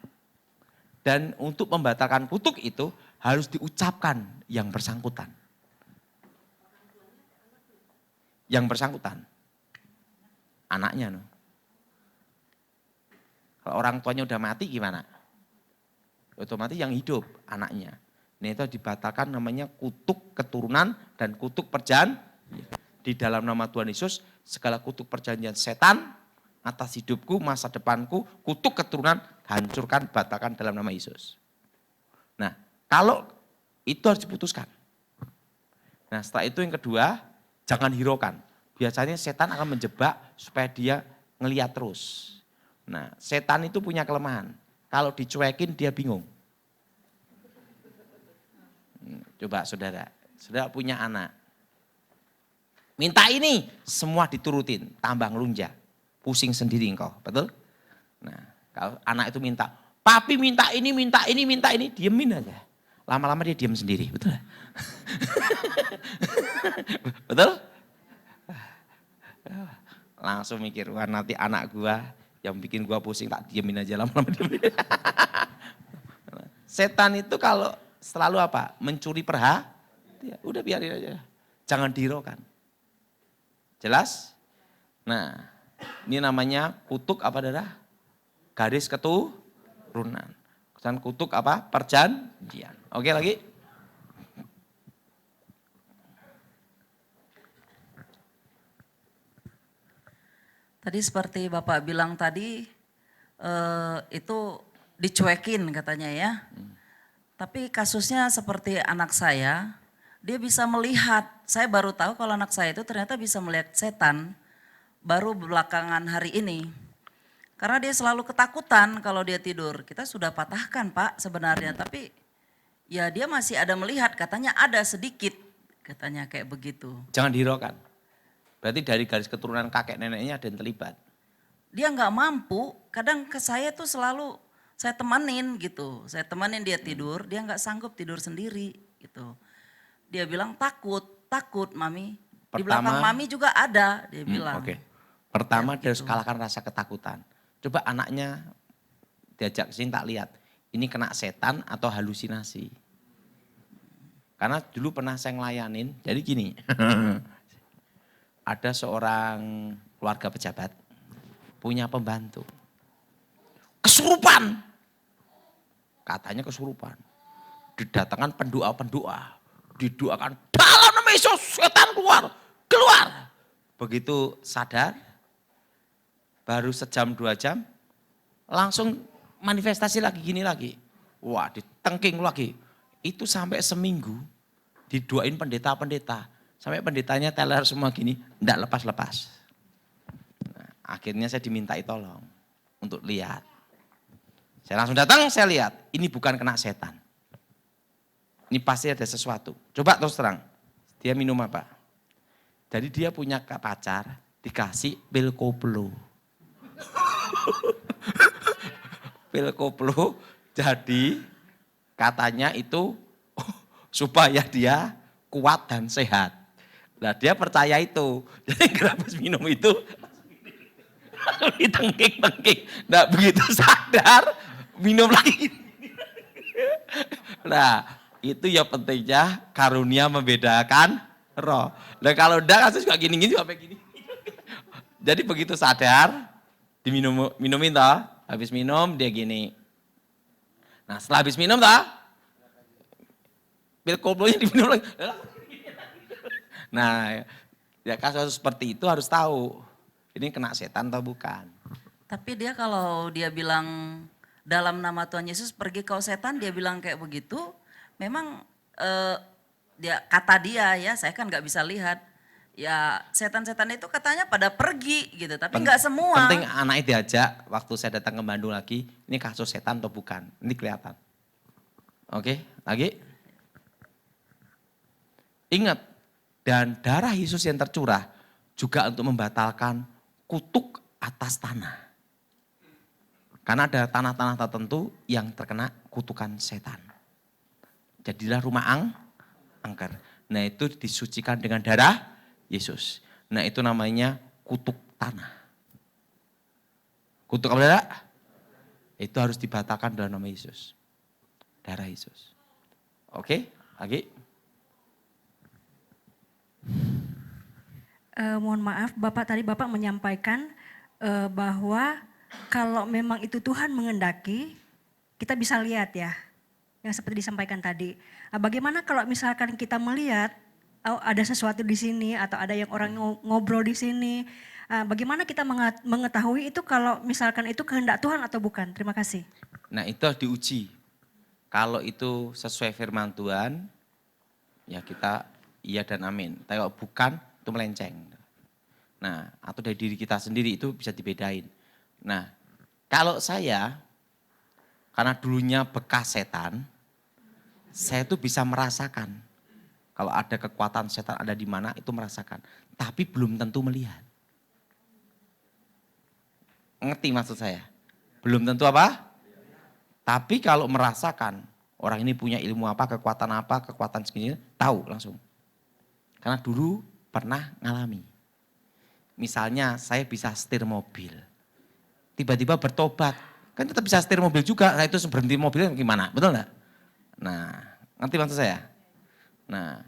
Dan untuk membatalkan kutuk itu harus diucapkan yang bersangkutan. Yang bersangkutan. Anaknya. No. Kalau orang tuanya udah mati gimana? Otomatis yang hidup anaknya. Ini itu dibatalkan namanya kutuk keturunan dan kutuk perjanjian. Di dalam nama Tuhan Yesus, segala kutuk perjanjian setan atas hidupku, masa depanku, kutuk keturunan, hancurkan, batalkan dalam nama Yesus. Nah, kalau itu harus diputuskan. Nah setelah itu yang kedua, jangan hiraukan. Biasanya setan akan menjebak supaya dia ngeliat terus. Nah setan itu punya kelemahan. Kalau dicuekin dia bingung. Coba saudara punya anak. Minta ini, semua diturutin, tambah ngelunjak. Pusing sendiri engkau, betul? Nah kalau anak itu minta, papi minta ini, diemin aja. Lama-lama dia diam sendiri, betul? Betul? Langsung mikir, wah nanti anak gua yang bikin gua pusing tak diemin aja lama-lama diemin. Setan itu kalau selalu apa? Mencuri perhatian, udah biarin aja. Jangan dihiraukan. Jelas? Nah, ini namanya kutuk apa darah? Garis keturunan. Dan kutuk apa? Perjanjian. Oke lagi? Tadi seperti Bapak bilang tadi, itu dicuekin katanya ya. Tapi kasusnya seperti anak saya, dia bisa melihat. Saya baru tahu kalau anak saya itu ternyata bisa melihat setan baru belakangan hari ini. Karena dia selalu ketakutan kalau dia tidur. Kita sudah patahkan Pak sebenarnya, tapi ya dia masih ada melihat, katanya ada sedikit, katanya kayak begitu. Jangan dihiraukan. Berarti dari garis keturunan kakek neneknya ada yang terlibat. Dia nggak mampu, kadang ke saya tuh selalu saya temanin gitu. Saya temanin dia tidur, dia nggak sanggup tidur sendiri gitu. Dia bilang takut Mami. Di belakang Mami juga ada, dia bilang. Oke. Pertama Ya, dia harus gitu. kalahkan rasa ketakutan. Coba anaknya diajak sini tak lihat. Ini kena setan atau halusinasi. Karena dulu pernah saya ngelayanin, jadi gini. Ada seorang keluarga pejabat punya pembantu. Kesurupan. Katanya kesurupan. Didatangkan pendoa-pendoa. Didoakan dalam nama Yesus setan keluar. Keluar. Begitu sadar, baru sejam 2 jam, langsung manifestasi lagi gini lagi. Wah ditengking lagi. Itu sampai seminggu didoain pendeta-pendeta. Sampai pendetanya teler semua gini, enggak lepas-lepas. Nah, akhirnya saya dimintai tolong untuk lihat. Saya langsung datang, saya lihat. Ini bukan kena setan. Ini pasti ada sesuatu. Coba terus terang, dia minum apa? Jadi dia punya pacar, dikasih pil koplo. Pil koplo, jadi katanya itu supaya dia kuat dan sehat. Nah dia percaya itu. Jadi habis minum itu ditengking-tengking. Nah begitu sadar minum lagi. Nah itu ya pentingnya karunia membedakan roh. Nah kalau udah kasus juga gini-gini sampai gini. Jadi begitu sadar minumin toh. Habis minum dia gini. Nah setelah habis minum toh. Pil koplonya diminum lagi. Nah, ya kasus seperti itu harus tahu, ini kena setan atau bukan. Tapi dia kalau dia bilang dalam nama Tuhan Yesus pergi kau setan, dia bilang kayak begitu, memang dia kata dia ya, saya kan nggak bisa lihat. Ya setan-setan itu katanya pada pergi gitu, tapi nggak semua. Penting anaknya diajak, waktu saya datang ke Bandung lagi, ini kasus setan atau bukan, ini kelihatan. Oke, lagi. Ingat. Dan darah Yesus yang tercurah juga untuk membatalkan kutuk atas tanah. Karena ada tanah-tanah tertentu yang terkena kutukan setan. Jadilah rumah angker. Nah itu disucikan dengan darah Yesus. Nah itu namanya kutuk tanah. Kutuk apa darah? Itu harus dibatalkan dalam nama Yesus. Darah Yesus. Oke, lagi. Mohon maaf, tadi Bapak menyampaikan bahwa kalau memang itu Tuhan mengendaki, kita bisa lihat ya, yang seperti disampaikan tadi. Bagaimana kalau misalkan kita melihat ada sesuatu di sini atau ada yang orang ngobrol di sini, bagaimana kita mengetahui itu kalau misalkan itu kehendak Tuhan atau bukan? Terima kasih. Nah itu harus diuji. Kalau itu sesuai firman Tuhan, ya kita iya dan amin. Tapi kalau bukan, itu melenceng. Nah, atau dari diri kita sendiri itu bisa dibedain. Nah, kalau saya, karena dulunya bekas setan, saya tuh bisa merasakan. Kalau ada kekuatan setan ada di mana, itu merasakan. Tapi belum tentu melihat. Ngerti maksud saya? Belum tentu apa? Tapi kalau merasakan, orang ini punya ilmu apa, kekuatan segini, tahu langsung. Karena dulu pernah ngalami. Misalnya saya bisa setir mobil. Tiba-tiba bertobat. Kan tetap bisa setir mobil juga. Nah itu berhenti mobilnya gimana? Betul nggak? Nah, ngerti maksud saya? Nah,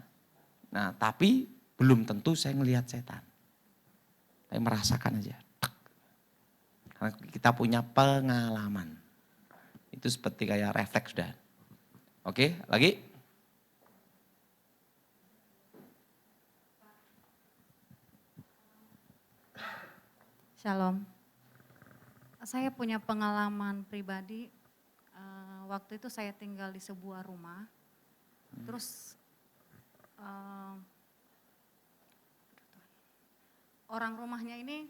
tapi belum tentu saya ngelihat setan. Saya merasakan aja. Tek. Karena kita punya pengalaman. Itu seperti kayak refleks sudah. Oke, lagi? Shalom. Saya punya pengalaman pribadi. Waktu itu saya tinggal di sebuah rumah. Terus orang rumahnya ini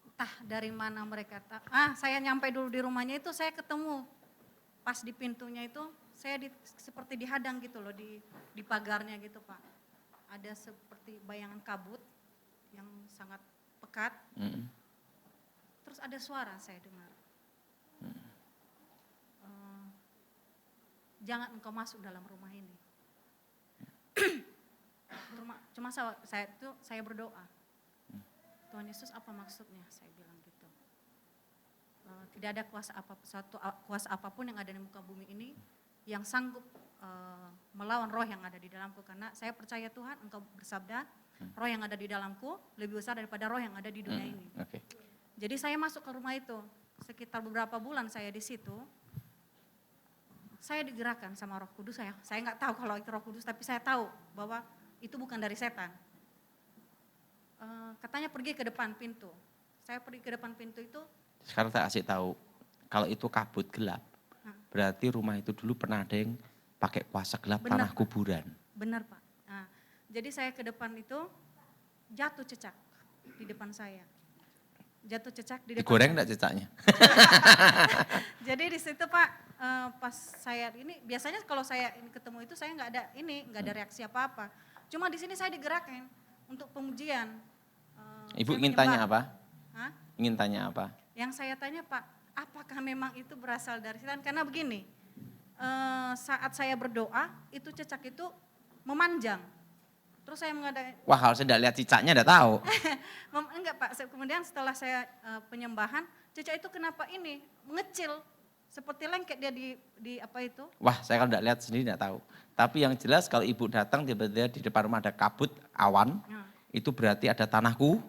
entah dari mana mereka. Saya nyampe dulu di rumahnya itu saya ketemu pas di pintunya itu saya seperti dihadang gitu loh di pagarnya gitu Pak. Ada seperti bayangan kabut yang sangat pekat. Terus ada suara saya dengar. Jangan engkau masuk dalam rumah ini. Cuma saya berdoa. Tuhan Yesus apa maksudnya? Saya bilang gitu. Tidak ada kuasa apapun yang ada di muka bumi ini yang sanggup melawan roh yang ada di dalamku. Karena saya percaya Tuhan, engkau bersabda, roh yang ada di dalamku lebih besar daripada roh yang ada di dunia ini. Okay. Jadi saya masuk ke rumah itu, sekitar beberapa bulan saya di situ, saya digerakkan sama Roh Kudus. Saya nggak tahu kalau itu Roh Kudus, tapi saya tahu bahwa itu bukan dari setan. Katanya pergi ke depan pintu. Saya pergi ke depan pintu itu. Sekarang saya kasih tahu, kalau itu kabut gelap, berarti rumah itu dulu pernah ada yang pakai kuasa gelap, tanah kuburan. Benar Pak. Nah, jadi saya ke depan itu jatuh cecak di depan saya. Jatuh cecak di depan. Digoreng enggak cecaknya? Jadi di situ Pak, pas saya ini biasanya kalau saya ini ketemu itu saya nggak ada reaksi apa-apa. Cuma di sini saya digerakkan untuk pemujian. Ibu ingin tanya apa? Hah? Ingin tanya apa? Yang saya tanya Pak, apakah memang itu berasal dari setan? Karena begini, saat saya berdoa itu cecak itu memanjang. Terus saya mengadakan. Wah kalau saya tidak lihat cicaknya udah tahu. Enggak Pak, kemudian setelah saya penyembahan, cecak itu kenapa ini mengecil. Seperti lengket dia di apa itu. Wah saya kalau tidak lihat sendiri tidak tahu. Tapi yang jelas kalau ibu datang tiba-tiba di depan rumah ada kabut, awan. Itu berarti ada tanahku.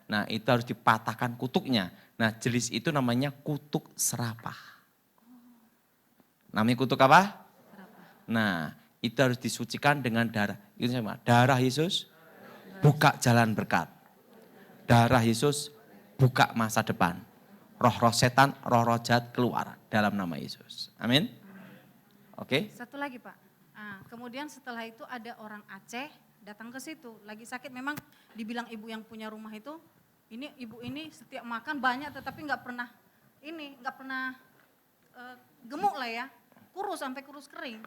Nah itu harus dipatahkan kutuknya. Nah jenis itu namanya kutuk serapah. Namanya kutuk apa? Nah itu harus disucikan dengan darah. Itu sama, darah Yesus buka jalan berkat. Darah Yesus buka masa depan. Roh-roh setan, roh-roh jahat keluar dalam nama Yesus. Amin. Oke. Satu lagi Pak, kemudian setelah itu ada orang Aceh datang ke situ. Lagi sakit memang dibilang ibu yang punya rumah itu, ibu ini setiap makan banyak tetapi nggak pernah gemuk lah ya. Kurus sampai kurus kering.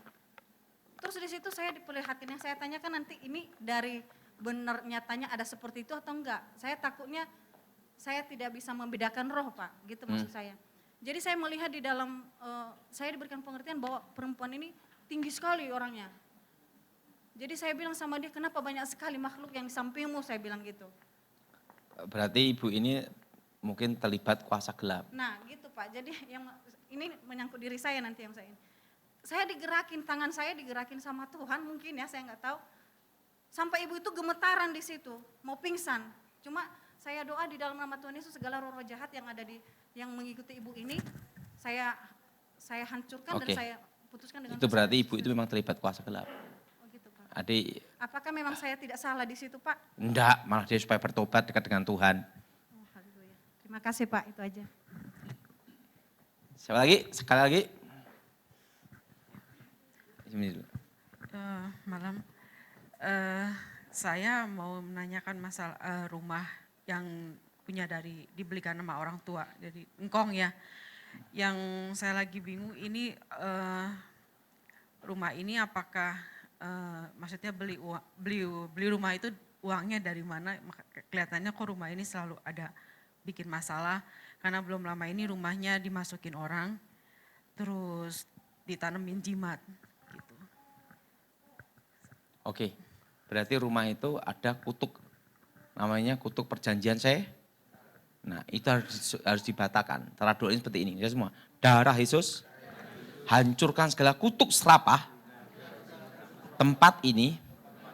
Terus di situ saya diperlihatin, yang saya tanyakan nanti ini dari benar nyatanya ada seperti itu atau enggak. Saya takutnya saya tidak bisa membedakan roh Pak, gitu maksud saya. Jadi saya melihat di dalam, saya diberikan pengertian bahwa perempuan ini tinggi sekali orangnya. Jadi saya bilang sama dia, kenapa banyak sekali makhluk yang di sampingmu, saya bilang gitu. Berarti ibu ini mungkin terlibat kuasa gelap. Nah gitu Pak, jadi yang ini menyangkut diri saya nanti yang saya ini. Saya digerakin, tangan saya digerakin sama Tuhan mungkin ya, saya nggak tahu. Sampai ibu itu gemetaran di situ, mau pingsan. Cuma saya doa di dalam nama Tuhan Yesus segala roh-roh jahat yang ada yang mengikuti ibu ini, saya hancurkan dan saya putuskan dengan. Itu berarti ibu itu memang terlibat kuasa gelap. Oh gitu Pak. Adik. Apakah memang saya tidak salah di situ Pak? Enggak, malah dia supaya bertobat dekat dengan Tuhan. Oh haleluya. Terima kasih Pak, itu aja. Siapa lagi? Sekali lagi. Malam. Eh, saya mau menanyakan masalah rumah yang dibelikan sama orang tua, jadi engkong ya. Yang saya lagi bingung ini rumah ini apakah maksudnya beli rumah itu uangnya dari mana? Kelihatannya kok rumah ini selalu ada bikin masalah karena belum lama ini rumahnya dimasukin orang, terus ditanemin jimat gitu. Oke, berarti rumah itu ada kutuk, namanya kutuk perjanjian saya. Nah itu harus dibatalkan. Cara doain seperti ini, ya semua. Darah Yesus, hancurkan segala kutuk serapah, tempat ini,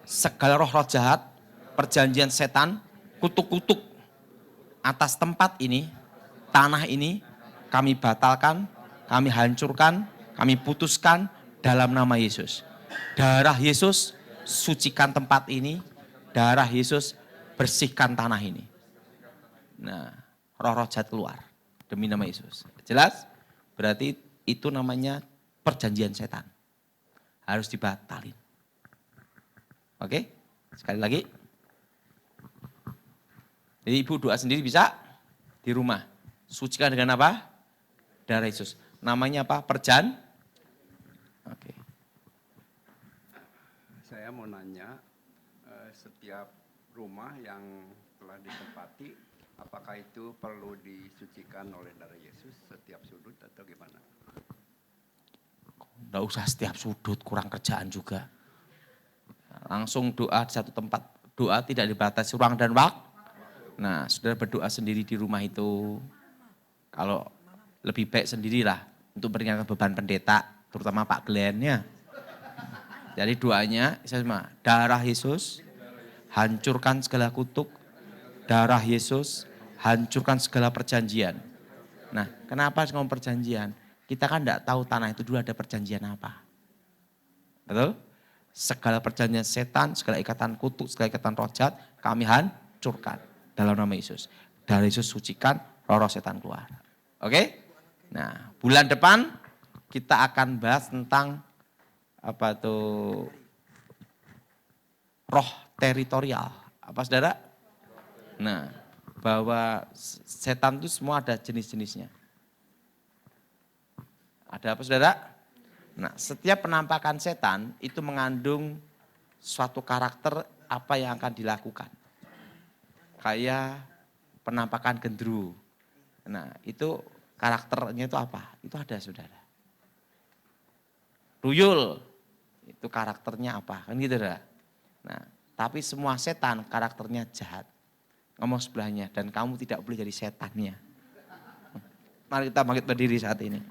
segala roh-roh jahat, perjanjian setan, kutuk-kutuk atas tempat ini, tanah ini, kami batalkan, kami hancurkan, kami putuskan dalam nama Yesus. Darah Yesus, sucikan tempat ini, darah Yesus, bersihkan tanah ini. Nah, roh-roh jahat keluar demi nama Yesus. Jelas? Berarti itu namanya perjanjian setan. Harus dibatalin. Oke? Sekali lagi. Jadi ibu doa sendiri bisa di rumah. Sucikan dengan apa? Darah Yesus. Namanya apa? Oke. Saya mau nanya, setiap rumah yang telah ditempati, apakah itu perlu disucikan oleh darah Yesus setiap sudut atau gimana? Nggak usah setiap sudut, kurang kerjaan juga. Langsung doa di satu tempat. Doa tidak dibatasi ruang dan waktu. Nah, saudara berdoa sendiri di rumah itu, kalau lebih baik sendirilah untuk meringankan beban pendeta, terutama Pak Glenn ya. Jadi doanya, saya semua, darah Yesus, hancurkan segala kutuk, darah Yesus, hancurkan segala perjanjian. Nah, kenapa ngomong perjanjian? Kita kan enggak tahu tanah itu dulu ada perjanjian apa. Betul? Segala perjanjian setan, segala ikatan kutuk, segala ikatan roh jahat, kami hancurkan dalam nama Yesus. Darah Yesus sucikan, roh-roh setan keluar. Oke? Nah, bulan depan kita akan bahas tentang apa tuh roh teritorial. Apa saudara? Nah, bahwa setan itu semua ada jenis-jenisnya. Ada apa saudara? Nah, setiap penampakan setan itu mengandung suatu karakter apa yang akan dilakukan. Kayak penampakan gendruwo. Nah, itu karakternya itu apa? Itu ada saudara. Tuyul, itu karakternya apa? Kan gitu saudara. Nah, tapi semua setan karakternya jahat. Ngomong sebelahnya, dan kamu tidak boleh jadi setannya. Mari kita bangkit berdiri saat ini.